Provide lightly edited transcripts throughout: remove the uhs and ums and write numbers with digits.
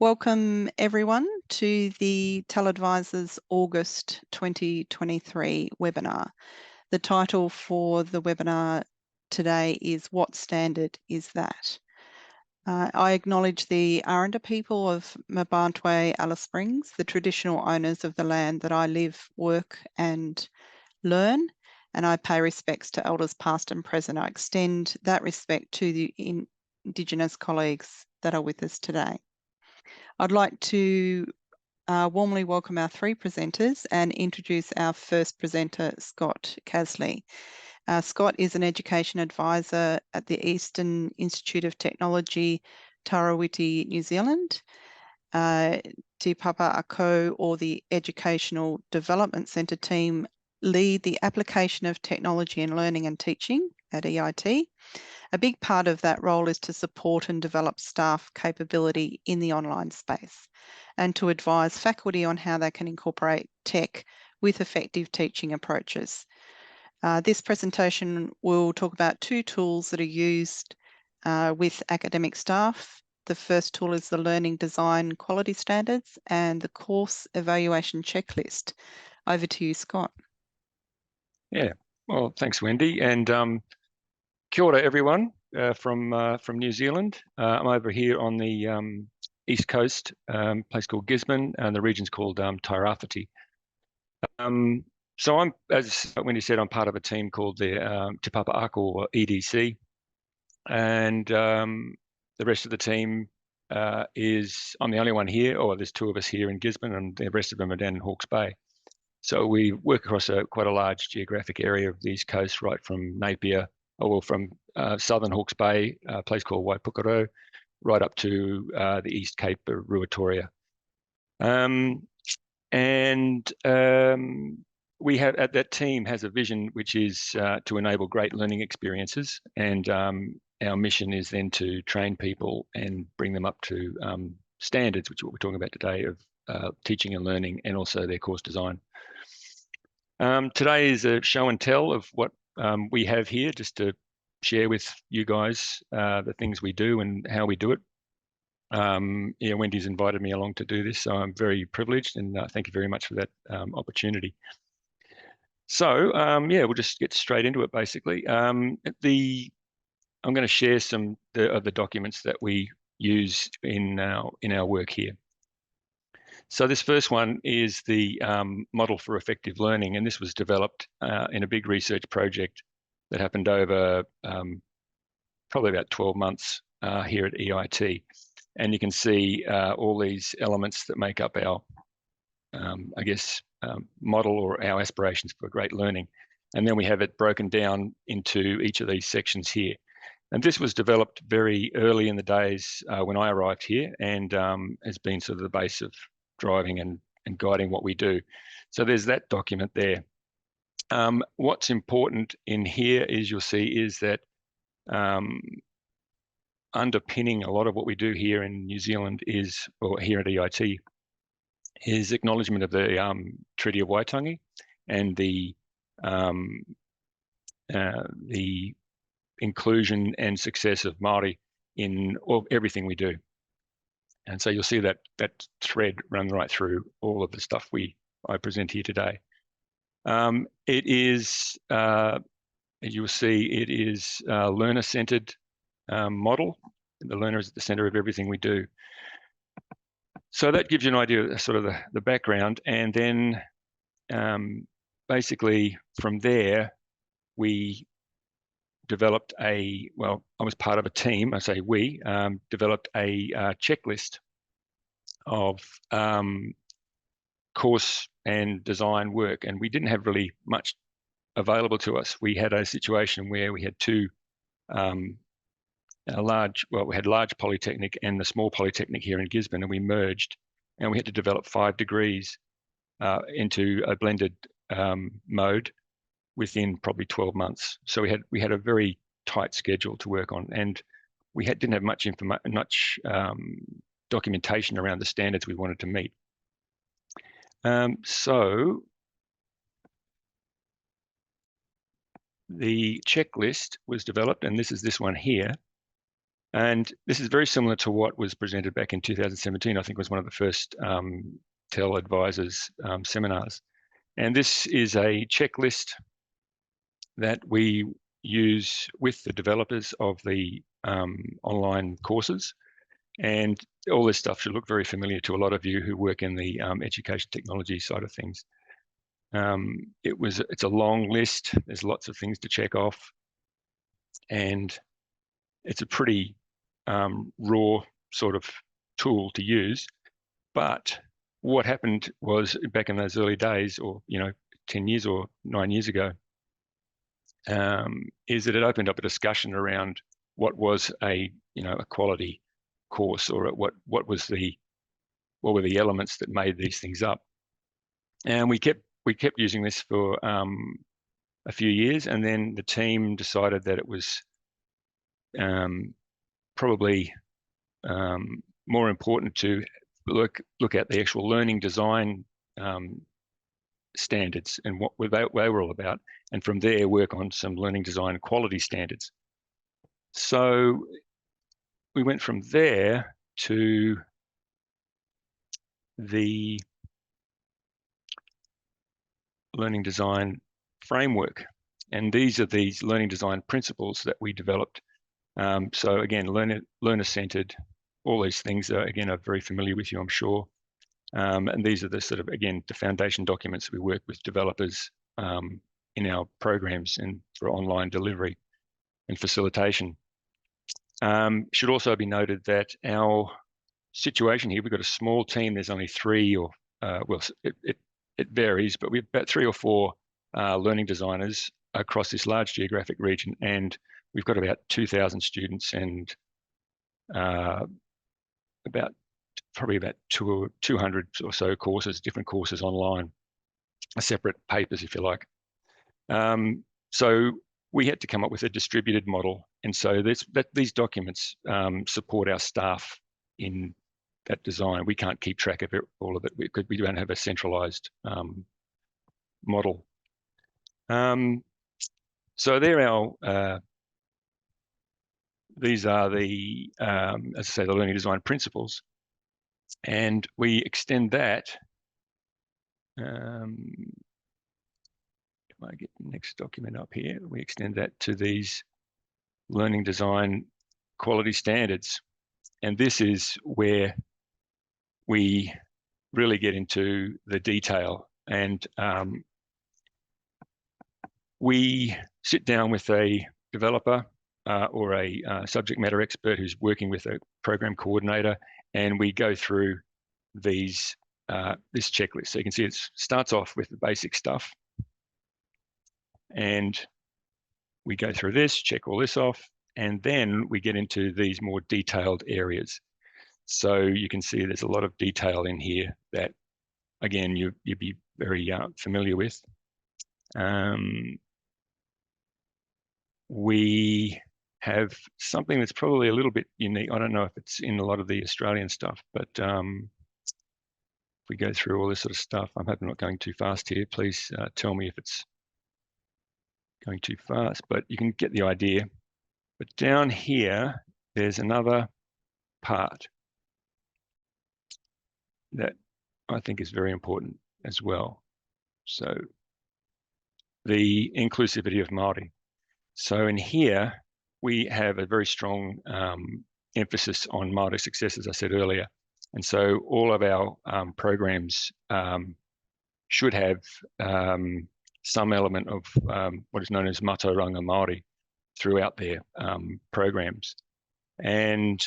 Welcome everyone to the TELedvisors August 2023 webinar. The title for the webinar today is What Standard is That? I acknowledge the Aranda people of Mabantwe, Alice Springs, the traditional owners of the land that I live, work and learn, and I pay respects to elders past and present. I extend that respect to the Indigenous colleagues that are with us today. I'd like to warmly welcome our three presenters and introduce our first presenter, Scott Casley. Scott is an education advisor at the Eastern Institute of Technology, Tairawhiti, New Zealand. Te Papa Ako, or the Educational Development Centre team, lead the application of technology in learning and teaching at EIT. A big part of that role is to support and develop staff capability in the online space and to advise faculty on how they can incorporate tech with effective teaching approaches. This presentation will talk about two tools that are used with academic staff. The first tool is the Learning Design Quality Standards and the Course Evaluation Checklist. Over to you, Scott. Yeah, well, thanks, Wendy, and kia ora, everyone from New Zealand. I'm over here on the east coast, place called Gisborne, and the region's called Tairawhiti. So I'm, as Wendy said, I'm part of a team called the Te Papa Ako, or EDC, and the rest of the team is, I'm the only one here, or there's two of us here in Gisborne, and the rest of them are down in Hawke's Bay. So we work across quite a large geographic area of the East Coast, right from Napier, or from southern Hawke's Bay, a place called Waipukaro, right up to the East Cape, Ruatoria. We have, that team has a vision which is to enable great learning experiences, and our mission is then to train people and bring them up to standards, which is what we're talking about today, of teaching and learning, and also their course design. Today is a show and tell of what we have here, just to share with you guys the things we do and how we do it. Yeah, Wendy's invited me along to do this, so I'm very privileged, and thank you very much for that opportunity. So yeah, we'll just get straight into it. Basically, I'm going to share some of the documents that we use in our work here. So this first one is the model for effective learning, and this was developed in a big research project that happened over probably about 12 months here at EIT. And you can see all these elements that make up our, I guess, model or our aspirations for great learning. And then we have it broken down into each of these sections here. And this was developed very early in the days when I arrived here, and has been sort of the base of driving and guiding what we do. So there's that document there. What's important in here is, you'll see, is that underpinning a lot of what we do here in New Zealand is, or here at EIT, is acknowledgement of the Treaty of Waitangi and the inclusion and success of Māori in everything we do. And so you'll see that thread run right through all of the stuff I present here today. It is, you'll see, it is a learner-centered model. The learner is at the center of everything we do. So that gives you an idea of sort of the background. And then basically from there, we developed I was part of a team, I say we, developed a checklist of course and design work. And we didn't have really much available to us. We had a situation where we had two we had large polytechnic and the small polytechnic here in Gisborne, and we merged, and we had to develop 5 degrees into a blended mode within probably 12 months. So we had a very tight schedule to work on, and we didn't have much documentation around the standards we wanted to meet. So the checklist was developed, and this is this one here. And this is very similar to what was presented back in 2017. I think was one of the first TELedvisors seminars. And this is a checklist that we use with the developers of the online courses. And all this stuff should look very familiar to a lot of you who work in the education technology side of things. It's a long list. There's lots of things to check off. And it's a pretty raw sort of tool to use. But what happened was back in those early days, or 10 years or 9 years ago, is that it opened up a discussion around what was a quality course, or what were the elements that made these things up. And we kept using this for a few years, and then the team decided that it was probably more important to look at the actual learning design standards and what they were all about, and from there work on some learning design quality standards. So we went from there to the learning design framework, and these are these learning design principles that we developed. So again, learner-centered, all these things are very familiar with you, I'm sure. And these are the sort of, again, the foundation documents we work with developers in our programs and for online delivery and facilitation. Should also be noted that our situation here, we've got a small team. There's only 3 or, well, it varies, but we've about 3 or 4 learning designers across this large geographic region, and we've got about 2,000 students and probably about 200 or so courses, different courses online, separate papers, if you like. So we had to come up with a distributed model, and so these documents support our staff in that design. We can't keep track of all of it because we don't have a centralized model. So these are the, as I say, the learning design principles, and we extend that. If I get the next document up here, we extend that to these learning design quality standards. And this is where we really get into the detail. And we sit down with a developer or a subject matter expert who's working with a program coordinator, and we go through this checklist. So you can see it starts off with the basic stuff, and we go through this, check all this off, and then we get into these more detailed areas. So you can see there's a lot of detail in here that, again, you'd be very familiar with. We have something that's probably a little bit unique. I don't know if it's in a lot of the Australian stuff, but if we go through all this sort of stuff, I hope I'm not going too fast here. Please tell me if it's going too fast, but you can get the idea. But down here, there's another part that I think is very important as well. So the inclusivity of Māori. So in here, we have a very strong emphasis on Māori success, as I said earlier. And so all of our programs should have some element of what is known as Mātauranga Māori throughout their programs. And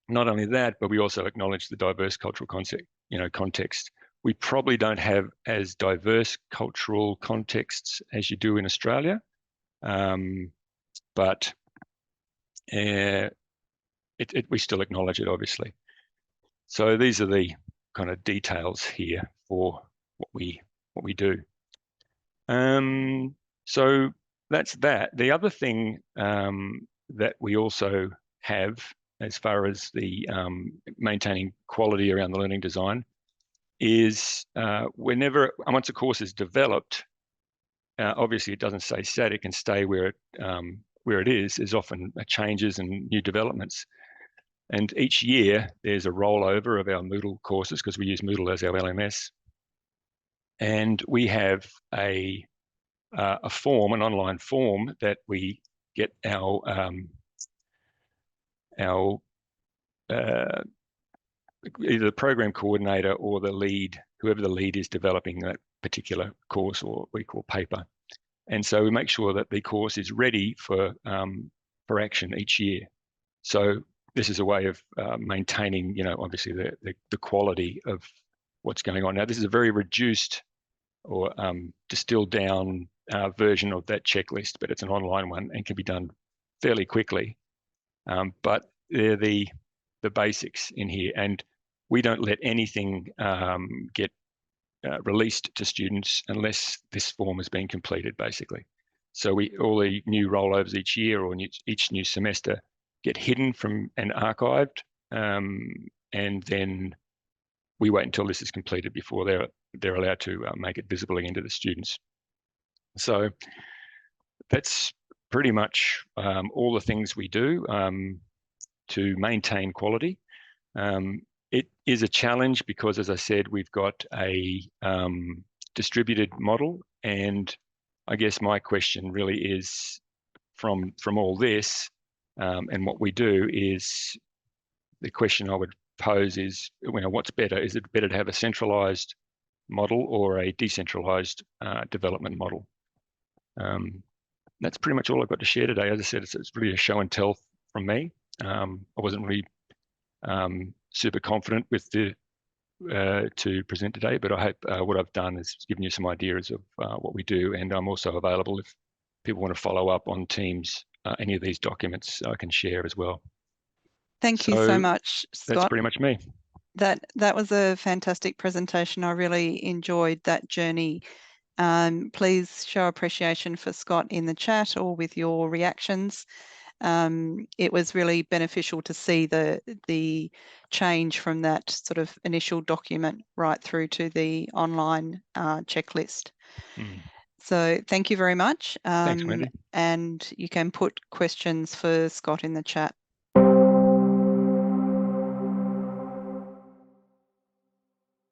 not only that, but we also acknowledge the diverse cultural context. We probably don't have as diverse cultural contexts as you do in Australia, but we still acknowledge it, obviously. So these are the kind of details here for what we do. So that's that. The other thing that we also have, as far as the maintaining quality around the learning design, is once a course is developed, obviously it doesn't stay static and stay where it where it is often changes and new developments. And each year there's a rollover of our Moodle courses, because we use Moodle as our LMS. And we have a form, an online form, that we get our either the program coordinator or the lead, whoever the lead is developing that particular course or we call paper. And so we make sure that the course is ready for action each year. So this is a way of maintaining, obviously the quality of what's going on. Now, this is a very reduced or distilled down version of that checklist, but it's an online one and can be done fairly quickly. But they're the basics in here, and we don't let anything get released to students unless this form has been completed, basically. So all the new rollovers each year or each new semester get hidden from and archived, and then we wait until this is completed before they're allowed to make it visible again to the students. So that's pretty much all the things we do to maintain quality. It is a challenge because, as I said, we've got a distributed model, and I guess my question really is, from all this and what we do, is the question I would pose is, what's better? Is it better to have a centralized model or a decentralized development model? That's pretty much all I've got to share today. As I said, it's really a show and tell from me. I wasn't really super confident with to present today, but I hope what I've done is given you some ideas of what we do, and I'm also available if people want to follow up on Teams any of these documents I can share as well. Thank you so much, Scott. That's pretty much me. That was a fantastic presentation. I really enjoyed that journey. Please show appreciation for Scott in the chat or with your reactions. It was really beneficial to see the change from that sort of initial document right through to the online checklist. So thank you very much. Thanks, Wendy. And you can put questions for Scott in the chat.